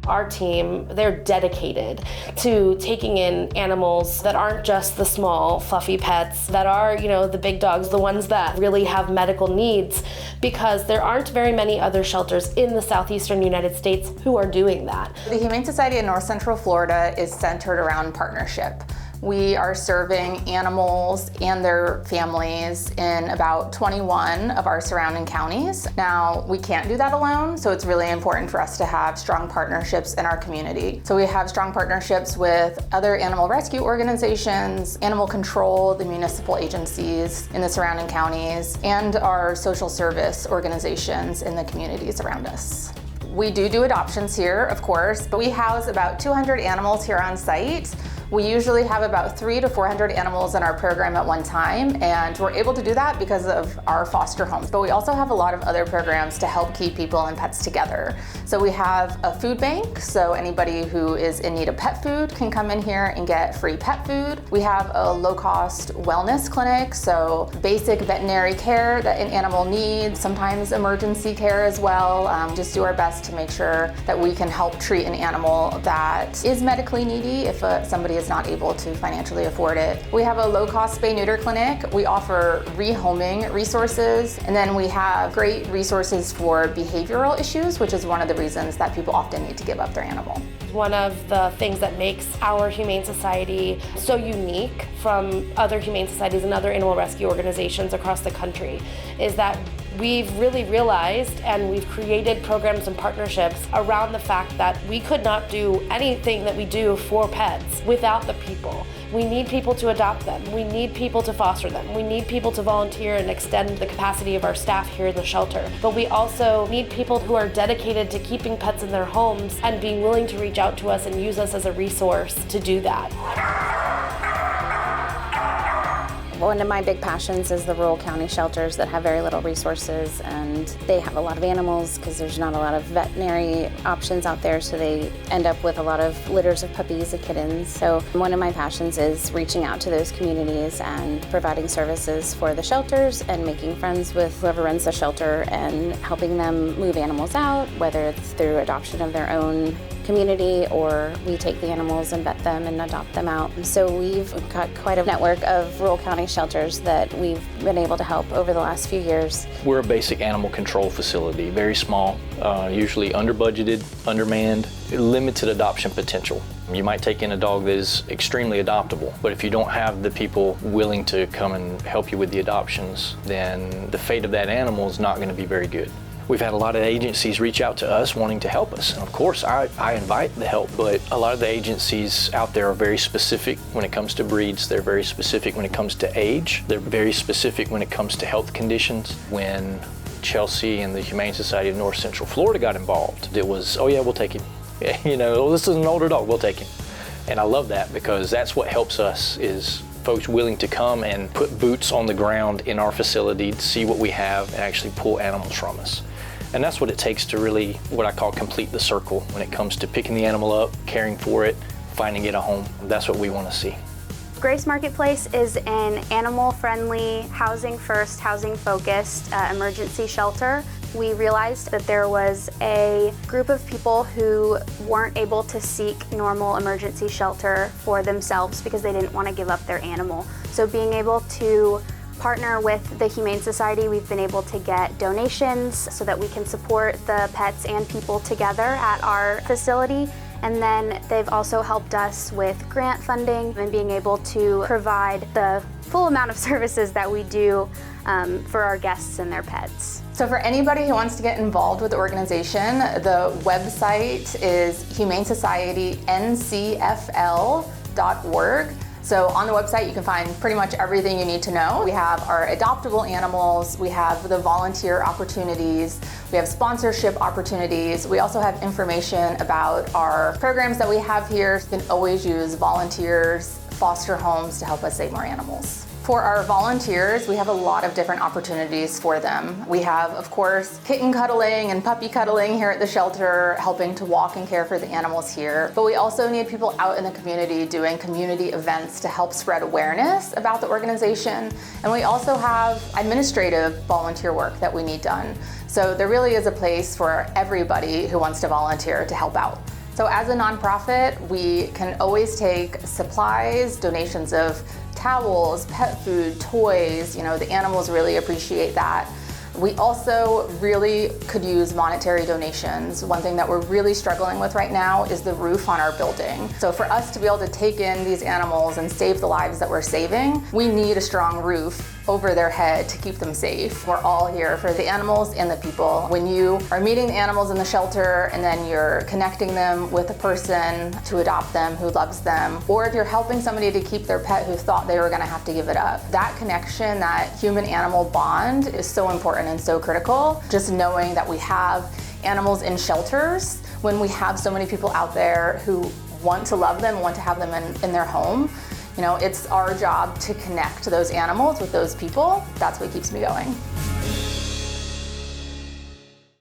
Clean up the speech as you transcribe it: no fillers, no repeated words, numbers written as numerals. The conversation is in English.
Our team, they're dedicated to taking in animals that aren't just the small, fluffy pets, that are, the big dogs, the ones that really have medical needs, because there aren't very many other shelters in the southeastern United States who are doing that. The Humane Society of North Central Florida is centered around partnership. We are serving animals and their families in about 21 of our surrounding counties. Now, we can't do that alone, so it's really important for us to have strong partnerships in our community. So we have strong partnerships with other animal rescue organizations, animal control, the municipal agencies in the surrounding counties, and our social service organizations in the communities around us. We do adoptions here, of course, but we house about 200 animals here on site. We usually have about 300 to 400 animals in our program at one time, and we're able to do that because of our foster homes. But we also have a lot of other programs to help keep people and pets together. So we have a food bank, so anybody who is in need of pet food can come in here and get free pet food. We have a low-cost wellness clinic, so basic veterinary care that an animal needs, sometimes emergency care as well. Just do our best to make sure that we can help treat an animal that is medically needy if somebody is not able to financially afford it. We have a low-cost spay neuter clinic. We offer rehoming resources, and then we have great resources for behavioral issues, which is one of the reasons that people often need to give up their animal. One of the things that makes our Humane Society so unique from other humane societies and other animal rescue organizations across the country is that we've really realized and we've created programs and partnerships around the fact that we could not do anything that we do for pets without the people. We need people to adopt them. We need people to foster them. We need people to volunteer and extend the capacity of our staff here in the shelter. But we also need people who are dedicated to keeping pets in their homes and being willing to reach out to us and use us as a resource to do that. One of my big passions is the rural county shelters that have very little resources, and they have a lot of animals because there's not a lot of veterinary options out there, so they end up with a lot of litters of puppies and kittens. So one of my passions is reaching out to those communities and providing services for the shelters and making friends with whoever runs the shelter and helping them move animals out, whether it's through adoption of their own community or we take the animals and vet them and adopt them out. So we've got quite a network of rural county shelters that we've been able to help over the last few years. We're a basic animal control facility, very small, usually under-budgeted, undermanned, limited adoption potential. You might take in a dog that is extremely adoptable, but if you don't have the people willing to come and help you with the adoptions, then the fate of that animal is not going to be very good. We've had a lot of agencies reach out to us wanting to help us. And of course, I invite the help, but a lot of the agencies out there are very specific when it comes to breeds. They're very specific when it comes to age. They're very specific when it comes to health conditions. When Chelsea and the Humane Society of North Central Florida got involved, it was, oh yeah, we'll take him. This is an older dog, we'll take him. And I love that because that's what helps us is folks willing to come and put boots on the ground in our facility to see what we have and actually pull animals from us. And that's what it takes to really, what I call complete the circle when it comes to picking the animal up, caring for it, finding it a home. That's what we want to see. Grace Marketplace is an animal-friendly, housing-first, housing-focused emergency shelter. We realized that there was a group of people who weren't able to seek normal emergency shelter for themselves because they didn't want to give up their animal. So being able to partner with the Humane Society, we've been able to get donations so that we can support the pets and people together at our facility. And then they've also helped us with grant funding and being able to provide the full amount of services that we do for our guests and their pets. So for anybody who wants to get involved with the organization, the website is humanesocietyncfl.org. So on the website, you can find pretty much everything you need to know. We have our adoptable animals, we have the volunteer opportunities, we have sponsorship opportunities. We also have information about our programs that we have here. You can always use volunteers, foster homes to help us save more animals. For our volunteers, we have a lot of different opportunities for them. We have, of course, kitten cuddling and puppy cuddling here at the shelter, helping to walk and care for the animals here. But we also need people out in the community doing community events to help spread awareness about the organization. And we also have administrative volunteer work that we need done. So there really is a place for everybody who wants to volunteer to help out. So as a nonprofit, we can always take supplies, donations of towels, pet food, toys. The animals really appreciate that. We also really could use monetary donations. One thing that we're really struggling with right now is the roof on our building. So for us to be able to take in these animals and save the lives that we're saving, we need a strong roof over their head to keep them safe. We're all here for the animals and the people. When you are meeting the animals in the shelter and then you're connecting them with a person to adopt them who loves them, or if you're helping somebody to keep their pet who thought they were gonna have to give it up, that connection, that human-animal bond is so important and so critical. Just knowing that we have animals in shelters, when we have so many people out there who want to love them, want to have them in their home, it's our job to connect those animals with those people. That's what keeps me going.